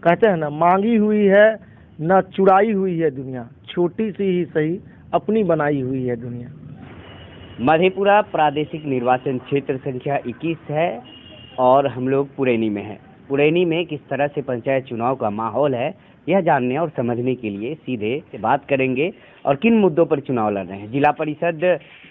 कहते हैं ना, मांगी हुई है न चुराई हुई है दुनिया, छोटी सी ही सही अपनी बनाई हुई है दुनिया। मधेपुरा प्रादेशिक निर्वाचन क्षेत्र संख्या 21 है और हम लोग पुरैनी में हैं। पुरैनी में किस तरह से पंचायत चुनाव का माहौल है यह जानने और समझने के लिए सीधे से बात करेंगे और किन मुद्दों पर चुनाव लड़ रहे हैं। जिला परिषद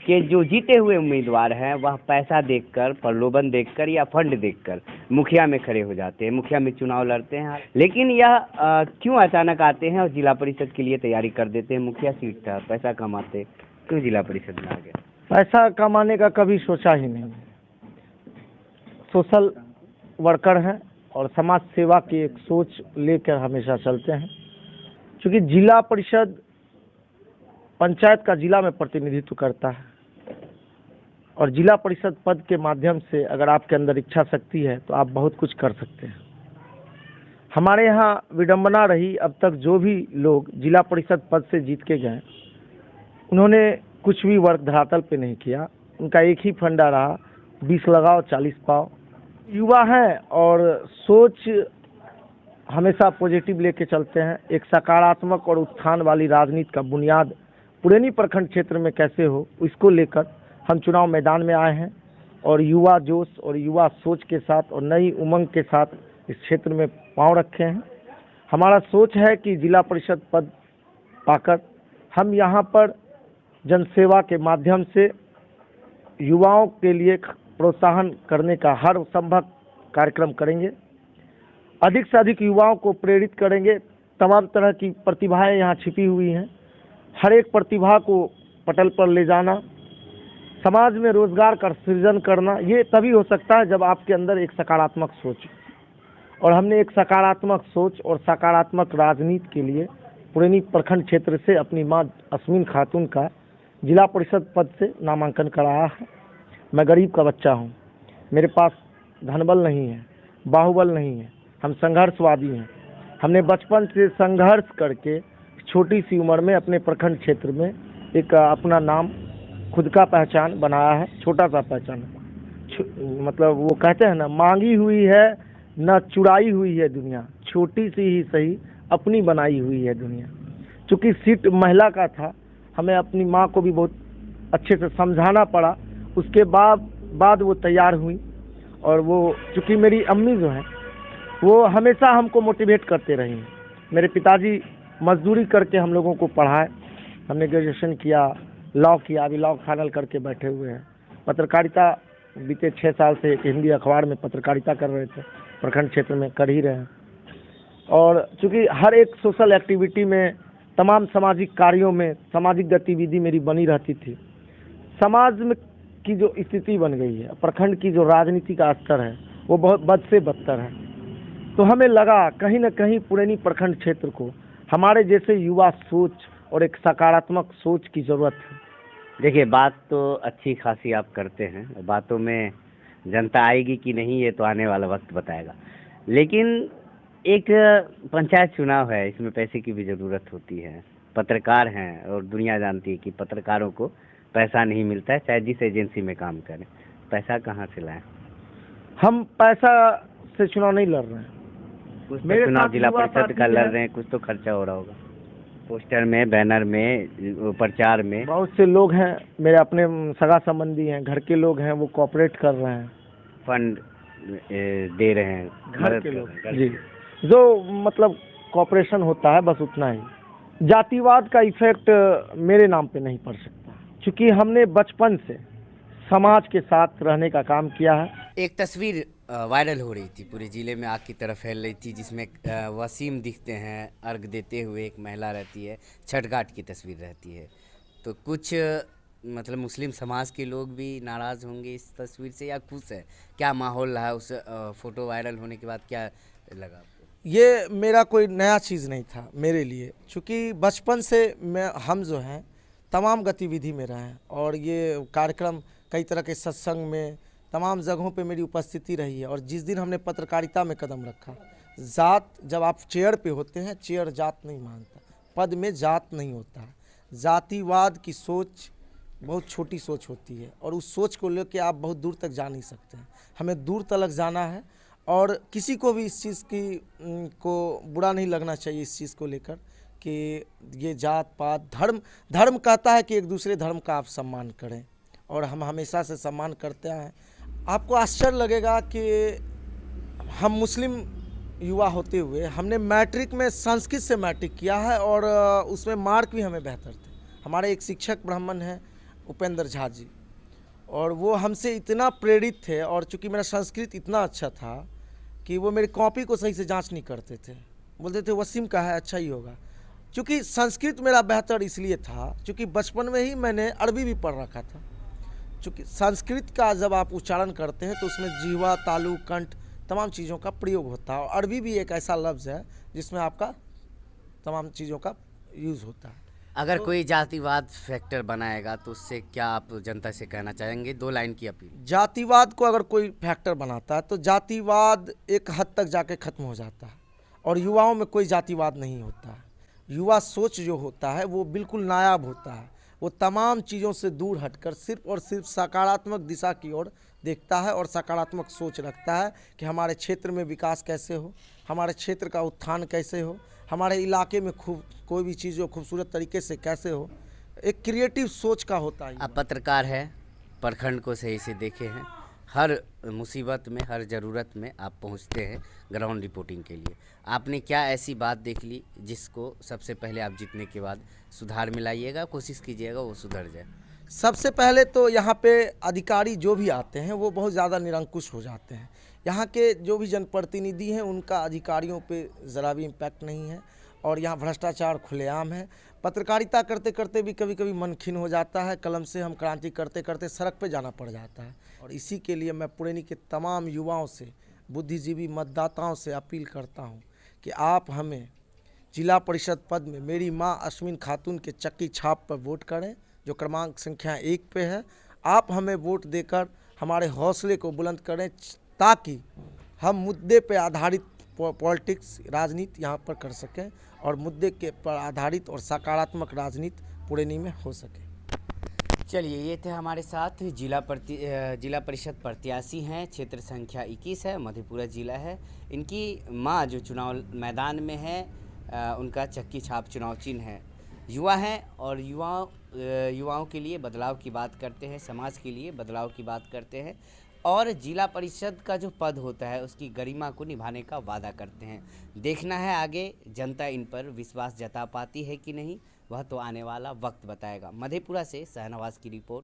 के जो जीते हुए उम्मीदवार हैं वह पैसा देखकर, प्रलोभन देखकर या फंड देखकर मुखिया में खड़े हो जाते हैं, मुखिया में चुनाव लड़ते हैं। लेकिन यह क्यों अचानक आते हैं और जिला परिषद के लिए तैयारी कर देते हैं? मुखिया सीट था, पैसा कमाते, क्यों जिला परिषद में आ गए? पैसा कमाने का कभी सोचा ही नहीं। सोशल वर्कर हैं और समाज सेवा की एक सोच लेकर हमेशा चलते हैं। क्योंकि जिला परिषद पंचायत का जिला में प्रतिनिधित्व करता है और जिला परिषद पद के माध्यम से अगर आपके अंदर इच्छा शक्ति है तो आप बहुत कुछ कर सकते हैं। हमारे यहाँ विडंबना रही, अब तक जो भी लोग जिला परिषद पद से जीत के गए उन्होंने कुछ भी वर्क धरातल पे नहीं किया। उनका एक ही फंडा रहा, 20 लगाओ 40 पाओ। युवा हैं और सोच हमेशा पॉजिटिव लेके चलते हैं। एक सकारात्मक और उत्थान वाली राजनीति का बुनियाद पुरैनी प्रखंड क्षेत्र में कैसे हो, इसको लेकर हम चुनाव मैदान में आए हैं और युवा जोश और युवा सोच के साथ और नई उमंग के साथ इस क्षेत्र में पांव रखे हैं। हमारा सोच है कि जिला परिषद पद पाकर हम यहाँ पर जनसेवा के माध्यम से युवाओं के लिए प्रोत्साहन करने का हर संभव कार्यक्रम करेंगे। अधिक से अधिक युवाओं को प्रेरित करेंगे। तमाम तरह की प्रतिभाएं यहाँ छिपी हुई हैं। हर एक प्रतिभा को पटल पर ले जाना, समाज में रोजगार का सृजन करना, ये तभी हो सकता है जब आपके अंदर एक सकारात्मक सोच। और हमने एक सकारात्मक सोच और सकारात्मक राजनीति के लिए पुरैनी प्रखंड क्षेत्र से अपनी मां अस्मिन खातून का जिला परिषद पद से नामांकन कराया है। मैं गरीब का बच्चा हूँ, मेरे पास धनबल नहीं है, बाहुबल नहीं है, हम संघर्षवादी हैं। हमने बचपन से संघर्ष करके छोटी सी उम्र में अपने प्रखंड क्षेत्र में एक अपना नाम, खुद का पहचान बनाया है। छोटा सा पहचान, मतलब वो कहते हैं ना, मांगी हुई है न चुराई हुई है दुनिया, छोटी सी ही सही अपनी बनाई हुई है दुनिया। चूँकि सीट महिला का था, हमें अपनी माँ को भी बहुत अच्छे से समझाना पड़ा। उसके बाद वो तैयार हुई और वो, चूँकि मेरी अम्मी जो है वो हमेशा हमको मोटिवेट करते रही हैं। मेरे पिताजी मजदूरी करके हम लोगों को पढ़ाए। हमने ग्रेजुएशन किया, लॉ किया, अभी लॉ फाइनल करके बैठे हुए हैं। पत्रकारिता बीते 6 साल से एक हिंदी अखबार में पत्रकारिता कर रहे थे, प्रखंड क्षेत्र में कर ही रहे हैं। और चूँकि हर एक सोशल एक्टिविटी में, तमाम सामाजिक कार्यों में सामाजिक गतिविधि मेरी बनी रहती थी। समाज में की जो स्थिति बन गई है, प्रखंड की जो राजनीति का स्तर है वो बहुत बद से बदतर है। तो हमें लगा कहीं न कहीं पुरैनी प्रखंड क्षेत्र को हमारे जैसे युवा सोच और एक सकारात्मक सोच की ज़रूरत है। देखिए, बात तो अच्छी खासी आप करते हैं, बातों में जनता आएगी कि नहीं ये तो आने वाला वक्त बताएगा। लेकिन एक पंचायत चुनाव है, इसमें पैसे की भी ज़रूरत होती है। पत्रकार हैं और दुनिया जानती है कि पत्रकारों को पैसा नहीं मिलता है, चाहे जिस एजेंसी में काम करें। पैसा कहाँ से लाएं? हम पैसा से चुनाव नहीं लड़ रहे हैं। कुछ तो चुनाव जिला परिषद का लड़ रहे हैं, कुछ तो खर्चा हो रहा होगा, पोस्टर में, बैनर में, प्रचार में। बहुत से लोग हैं, मेरे अपने सगा संबंधी हैं, घर के लोग हैं, वो कोऑपरेट कर रहे हैं, फंड दे रहे हैं, घर के लोग जी, जो मतलब कॉपरेशन होता है, बस उतना ही। जातिवाद का इफेक्ट मेरे नाम पे नहीं पड़ सकता, क्योंकि हमने बचपन से समाज के साथ रहने का काम किया है। एक तस्वीर वायरल हो रही थी, पूरे ज़िले में आग की तरह फैल रही थी, जिसमें वसीम दिखते हैं, अर्घ देते हुए एक महिला रहती है, छठ घाट की तस्वीर रहती है। तो कुछ मतलब मुस्लिम समाज के लोग भी नाराज़ होंगे इस तस्वीर से या खुश है? क्या माहौल रहा उस फोटो वायरल होने के बाद, क्या लगा आपको? ये मेरा कोई नया चीज़ नहीं था मेरे लिए, क्योंकि बचपन से हम जो हैं तमाम गतिविधि में रहे हैं और ये कार्यक्रम कई तरह के सत्संग में तमाम जगहों पे मेरी उपस्थिति रही है। और जिस दिन हमने पत्रकारिता में कदम रखा, जात, जब आप चेयर पे होते हैं, चेयर जात नहीं मानता, पद में जात नहीं होता है। जातिवाद की सोच बहुत छोटी सोच होती है और उस सोच को लेकर आप बहुत दूर तक जा नहीं सकते हैं। हमें दूर तक जाना है और किसी को भी इस चीज़ की को बुरा नहीं लगना चाहिए इस चीज़ को लेकर कि ये जात पात धर्म कहता है कि एक दूसरे धर्म का आप सम्मान करें, और हम हमेशा से सम्मान करते हैं। आपको आश्चर्य लगेगा कि हम मुस्लिम युवा होते हुए हमने मैट्रिक में संस्कृत से मैट्रिक किया है, और उसमें मार्क भी हमें बेहतर थे। हमारे एक शिक्षक ब्राह्मण हैं उपेंद्र झा जी, और वो हमसे इतना प्रेरित थे, और चूँकि मेरा संस्कृत इतना अच्छा था कि वो मेरी कॉपी को सही से जांच नहीं करते थे, बोलते थे वसीम का है अच्छा ही होगा। चूँकि संस्कृत मेरा बेहतर इसलिए था चूँकि बचपन में ही मैंने अरबी भी पढ़ रखा था। चूँकि संस्कृत का जब आप उच्चारण करते हैं तो उसमें जीवा, तालु, कंठ तमाम चीज़ों का प्रयोग होता है, और अरबी भी एक ऐसा लफ्ज़ है जिसमें आपका तमाम चीज़ों का यूज़ होता है। अगर कोई जातिवाद फैक्टर बनाएगा तो उससे क्या आप जनता से कहना चाहेंगे? 2 लाइन की अपील। जातिवाद को अगर कोई फैक्टर बनाता है तो जातिवाद एक हद तक जाके ख़त्म हो जाता है, और युवाओं में कोई जातिवाद नहीं होता है। युवा सोच जो होता है वो बिल्कुल नायाब होता है, वो तमाम चीज़ों से दूर हटकर सिर्फ और सिर्फ सकारात्मक दिशा की ओर देखता है और सकारात्मक सोच रखता है कि हमारे क्षेत्र में विकास कैसे हो, हमारे क्षेत्र का उत्थान कैसे हो, हमारे इलाके में कोई भी चीज़ जो खूबसूरत तरीके से कैसे हो, एक क्रिएटिव सोच का होता है। आप पत्रकार हैं, प्रखंड को सही से देखे हैं, हर मुसीबत में, हर ज़रूरत में आप पहुंचते हैं ग्राउंड रिपोर्टिंग के लिए। आपने क्या ऐसी बात देख ली जिसको सबसे पहले आप जीतने के बाद सुधार में लाइएगा, कोशिश कीजिएगा वो सुधर जाए? सबसे पहले तो यहाँ पे अधिकारी जो भी आते हैं वो बहुत ज़्यादा निरंकुश हो जाते हैं। यहाँ के जो भी जनप्रतिनिधि हैं उनका अधिकारियों पे ज़रा भी इम्पैक्ट नहीं है, और यहाँ भ्रष्टाचार खुलेआम है। पत्रकारिता करते करते भी कभी कभी मन खिन्न हो जाता है, कलम से हम क्रांति करते करते सड़क पे जाना पड़ जाता है। और इसी के लिए मैं पुरैनी के तमाम युवाओं से, बुद्धिजीवी मतदाताओं से अपील करता हूँ कि आप हमें जिला परिषद पद में मेरी माँ अश्विन खातून के चक्की छाप पर वोट करें, जो क्रमांक संख्या 1 पे है। आप हमें वोट देकर हमारे हौसले को बुलंद करें, ताकि हम मुद्दे पे आधारित पॉलिटिक्स, राजनीति यहाँ पर कर सकें, और मुद्दे के पर आधारित और सकारात्मक राजनीति पुरैनी में हो सके। चलिए, ये थे हमारे साथ जिला परिषद प्रत्याशी हैं, क्षेत्र संख्या 21 है, मधेपुरा जिला है। इनकी माँ जो चुनाव मैदान में है, उनका चक्की छाप चुनाव चिन्ह है। युवा हैं और युवाओं के लिए बदलाव की बात करते हैं, समाज के लिए बदलाव की बात करते हैं, और जिला परिषद का जो पद होता है उसकी गरिमा को निभाने का वादा करते हैं। देखना है आगे जनता इन पर विश्वास जता पाती है कि नहीं, वह तो आने वाला वक्त बताएगा। मधेपुरा से शाहनवाज की रिपोर्ट।